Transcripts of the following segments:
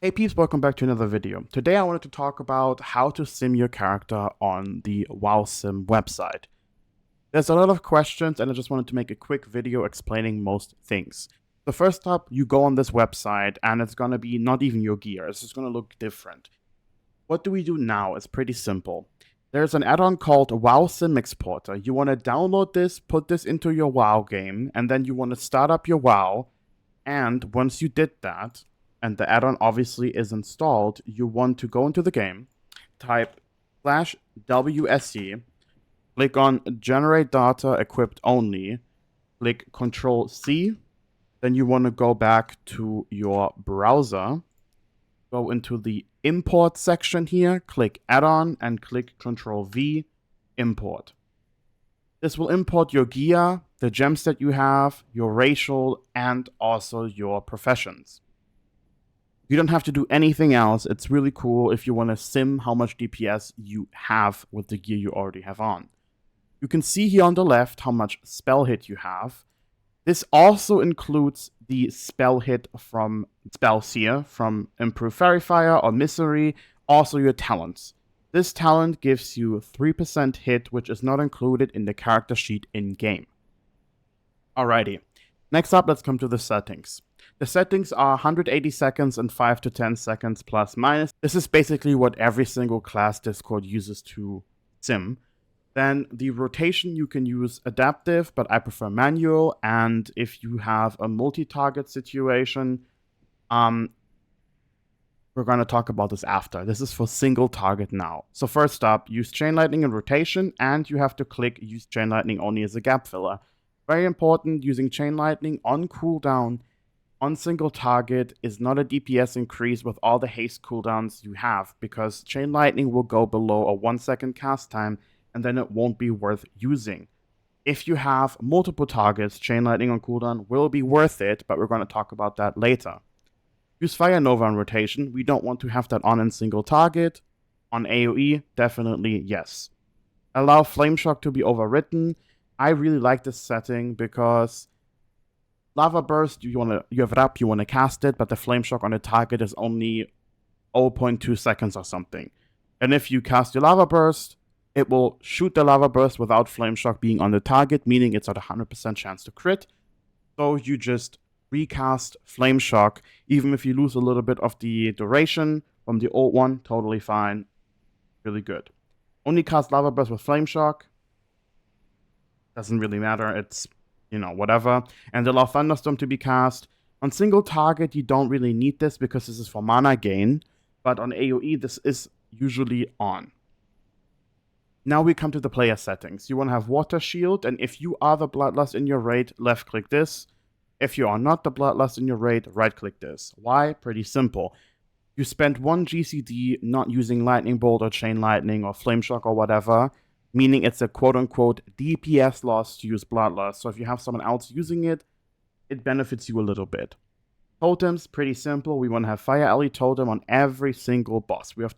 Hey peeps, welcome back to another video. Today I wanted to talk about how to sim your character on the How2Sim website. There's a lot of questions and I just wanted to make a quick video explaining most things. So first up, you go on this website and it's going to be not even your gear, it's just going to look different. What do we do now? It's pretty simple. There's an add-on called How2Sim Exporter. You want to download this, put this into your WoW game, and then you want to start up your WoW. And once you did that, and the add-on obviously is installed, you want to go into the game, type /WSC, click on Generate Data Equipped Only, click Control-C, then you want to go back to your browser, go into the Import section here, click Add-on, and click Control-V, Import. This will import your gear, the gems that you have, your racial, and also your professions. You don't have to do anything else. It's really cool if you want to sim how much DPS you have with the gear you already have on. You can see here on the left how much spell hit you have. This also includes the spell hit from spells here, from Improved Fairy Fire or Misery, also your talents. This talent gives you 3% hit, which is not included in the character sheet in-game. Alrighty, next up, let's come to the settings. The settings are 180 seconds and 5 to 10 seconds plus minus. This is basically what every single class Discord uses to sim. Then the rotation, you can use adaptive, but I prefer manual. And if you have a multi-target situation, we're going to talk about this after. This is for single target now. So first up, use chain lightning and rotation, and you have to click use chain lightning only as a gap filler. Very important, using chain lightning on cooldown on single target is not a DPS increase with all the haste cooldowns you have, because chain lightning will go below a 1 second cast time and then it won't be worth using. If you have multiple targets, chain lightning on cooldown will be worth it, but we're going to talk about that later. Use Fire Nova on rotation. We don't want to have that on in single target. On AOE, definitely yes. Allow Flame Shock to be overwritten. I really like this setting because Lava Burst, you have it up, you want to cast it, but the Flame Shock on the target is only 0.2 seconds or something. And if you cast your Lava Burst, it will shoot the Lava Burst without Flame Shock being on the target, meaning it's at a 100% chance to crit. So you just recast Flame Shock, even if you lose a little bit of the duration from the old one, totally fine, really good. Only cast Lava Burst with Flame Shock, doesn't really matter, it's whatever. And allow Thunderstorm to be cast. On single target, you don't really need this because this is for mana gain, but on AoE, this is usually on. Now we come to the player settings. You want to have Water Shield, and if you are the Bloodlust in your raid, left-click this. If you are not the Bloodlust in your raid, right-click this. Why? Pretty simple. You spend 1 GCD not using Lightning Bolt or Chain Lightning or Flame Shock or whatever, meaning it's a quote-unquote DPS loss to use Bloodlust. So if you have someone else using it, it benefits you a little bit. Totems, pretty simple. We want to have Fire Alley Totem on every single boss. You have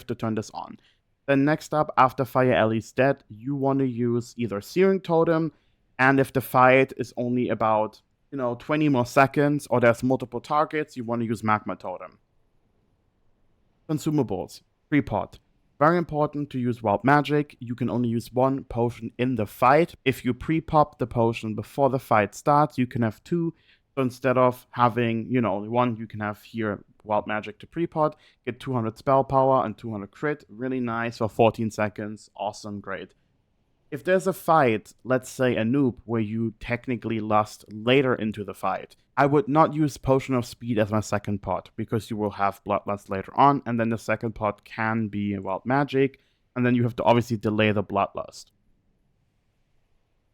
to turn this on. Then next up, after Fire Alley's dead, you want to use either Searing Totem, and if the fight is only about 20 more seconds or there's multiple targets, you want to use Magma Totem. Consumables, pre-pot. Very important to use Wild Magic. You can only use 1 potion in the fight. If you pre-pop the potion before the fight starts, you can have 2. So instead of having, only 1, you can have here Wild Magic to pre-pot, get 200 spell power and 200 crit. Really nice for 14 seconds. Awesome, great. If there's a fight, let's say a noob, where you technically lost later into the fight, I would not use Potion of Speed as my second pot, because you will have Bloodlust later on, and then the second pot can be Wild Magic, and then you have to obviously delay the Bloodlust.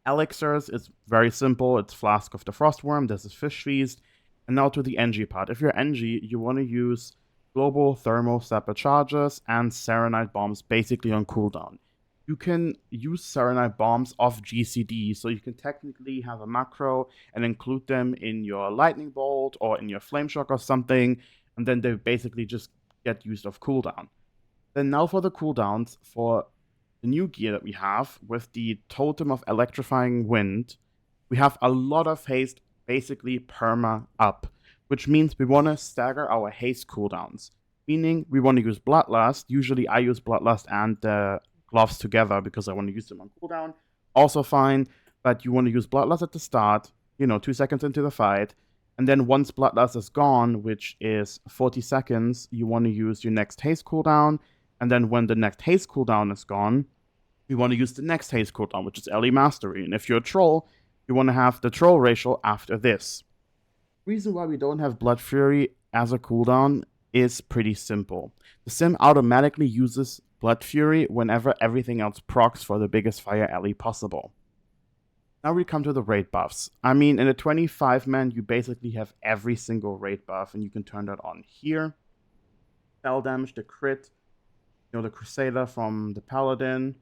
Elixirs is very simple. It's Flask of the Frostworm, this is Fish Feast, and now to the NG part. If you're NG, you want to use Global Thermal Sapper Charges and Serenite Bombs basically on cooldown. You can use Serenite Bombs off GCD, so you can technically have a macro and include them in your Lightning Bolt or in your Flame Shock or something, and then they basically just get used off cooldown. Then now for the cooldowns, for the new gear that we have with the Totem of Electrifying Wind, we have a lot of haste, basically perma up. which means we want to stagger our haste cooldowns. Meaning we want to use Bloodlust. Usually I use Bloodlust and the gloves together because I want to use them on cooldown. Also fine, but you want to use Bloodlust at the start, 2 seconds into the fight. And then once Bloodlust is gone, which is 40 seconds, you want to use your next haste cooldown. And then when the next haste cooldown is gone, you want to use the next haste cooldown, which is Ele Mastery. And if you're a troll, you want to have the troll ratio after this. The reason why we don't have Blood Fury as a cooldown is pretty simple. The sim automatically uses Blood Fury whenever everything else procs for the biggest fire alley possible. Now we come to the raid buffs. I mean, in a 25-man, you basically have every single raid buff, and you can turn that on here. Spell damage, the crit, the Crusader from the Paladin,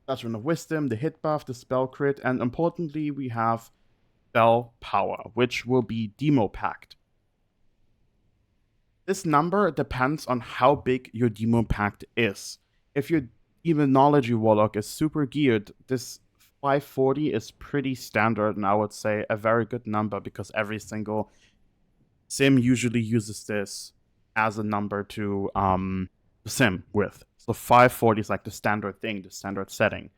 Judgment of Wisdom, the hit buff, the spell crit, and importantly, we have spell power, which will be demo packed. This number depends on how big your demo pact is. If your Demonology Warlock is super geared, this 540 is pretty standard, and I would say a very good number because every single sim usually uses this as a number to sim with. So 540 is like the standard thing, the standard setting.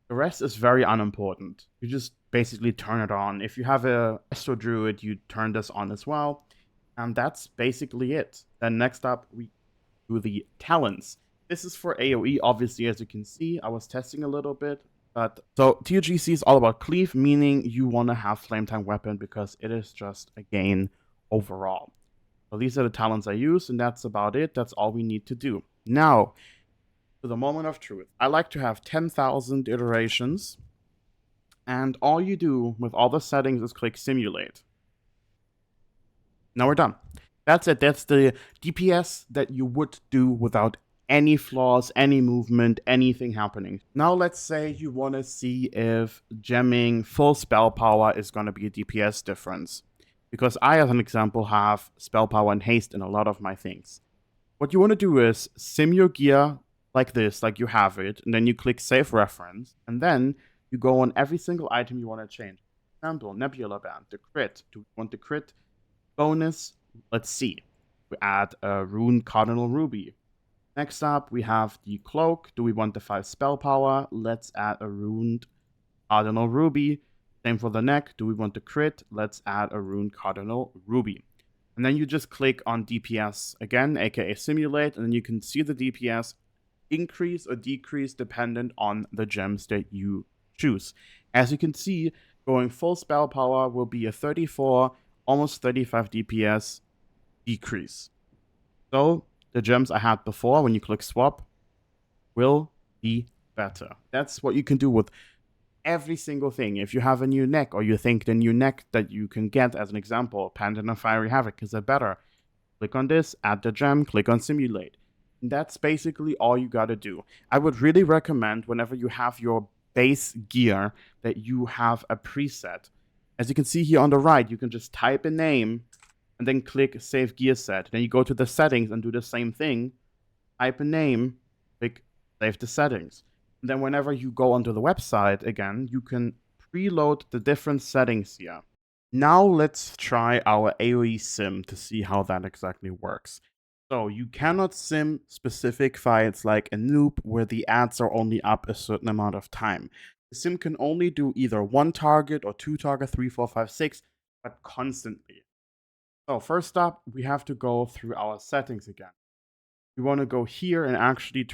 The rest is very unimportant. You just basically turn it on. If you have a Astro Druid, you turn this on as well. And that's basically it. Then next up, we do the talents. This is for AOE, obviously, as you can see. I was testing a little bit. But so TUGC is all about Cleave, meaning you want to have Flametime Weapon because it is just a gain overall. So these are the talents I use, and that's about it. That's all we need to do. Now, to the moment of truth. I like to have 10,000 iterations, and all you do with all the settings is click Simulate. Now we're done. That's it. That's the DPS that you would do without any flaws, any movement, anything happening. Now let's say you want to see if gemming full spell power is going to be a DPS difference. Because I, as an example, have spell power and haste in a lot of my things. What you want to do is sim your gear like this, like you have it, and then you click Save Reference, and then you go on every single item you want to change. For example, Nebula Band, the crit. Do we want the crit bonus? Let's see. We add a Rune Cardinal Ruby. Next up, we have the cloak. Do we want the 5 spell power? Let's add a Runed Cardinal Ruby. Same for the neck. Do we want the crit? Let's add a Rune Cardinal Ruby. And then you just click on DPS again, aka Simulate, and then you can see the DPS increase or decrease dependent on the gems that you choose. As you can see, going full spell power will be a 34, almost 35 DPS decrease. So the gems I had before, when you click swap, will be better. That's what you can do with every single thing. If you have a new neck, or you think the new neck that you can get, as an example, Pantheon of Fiery Havoc, is it better? Click on this, add the gem, click on Simulate. And that's basically all you gotta do. I would really recommend whenever you have your base gear that you have a preset. As you can see here on the right, you can just type a name and then click Save Gear Set. Then you go to the settings and do the same thing. Type a name, click Save the Settings. And then whenever you go onto the website again, you can preload the different settings here. Now let's try our AOE sim to see how that exactly works. So you cannot sim specific fights like a noob where the ads are only up a certain amount of time. The sim can only do either 1 target or 2 target, 3, 4, 5, 6, but constantly. So first up, we have to go through our settings again. We want to go here and actually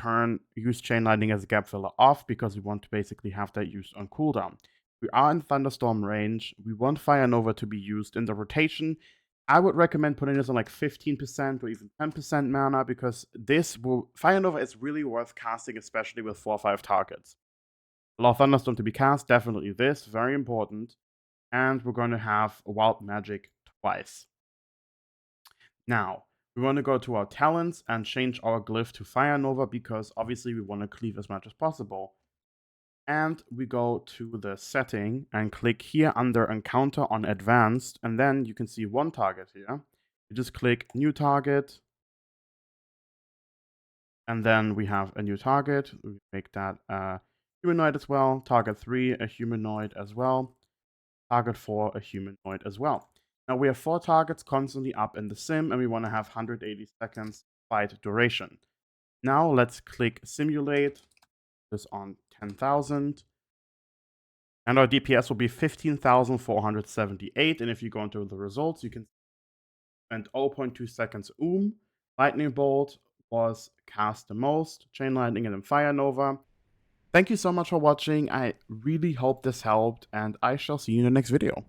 use Chain Lightning as a gap filler off because we want to basically have that used on cooldown. We are in Thunderstorm range. We want Fire Nova to be used in the rotation. I would recommend putting this on like 15% or even 10% mana because Fire Nova is really worth casting, especially with 4 or 5 targets. Allow Thunderstorm to be cast, definitely this, very important. And we're going to have Wild Magic twice. Now, we want to go to our talents and change our glyph to Fire Nova because obviously we want to cleave as much as possible. And we go to the setting and click here under Encounter on Advanced, and then you can see 1 target here. You just click New Target, and then we have a new target. We make that a humanoid as well. Target 3, a humanoid as well. Target 4, a humanoid as well. Now we have 4 targets constantly up in the sim, and we want to have 180 seconds fight duration. Now let's click simulate this on 10,000. And our DPS will be 15,478. And if you go into the results, you can spend 0.2 seconds Lightning Bolt was cast the most, Chain Lightning and then Fire Nova. Thank you so much for watching. I really hope this helped, and I shall see you in the next video.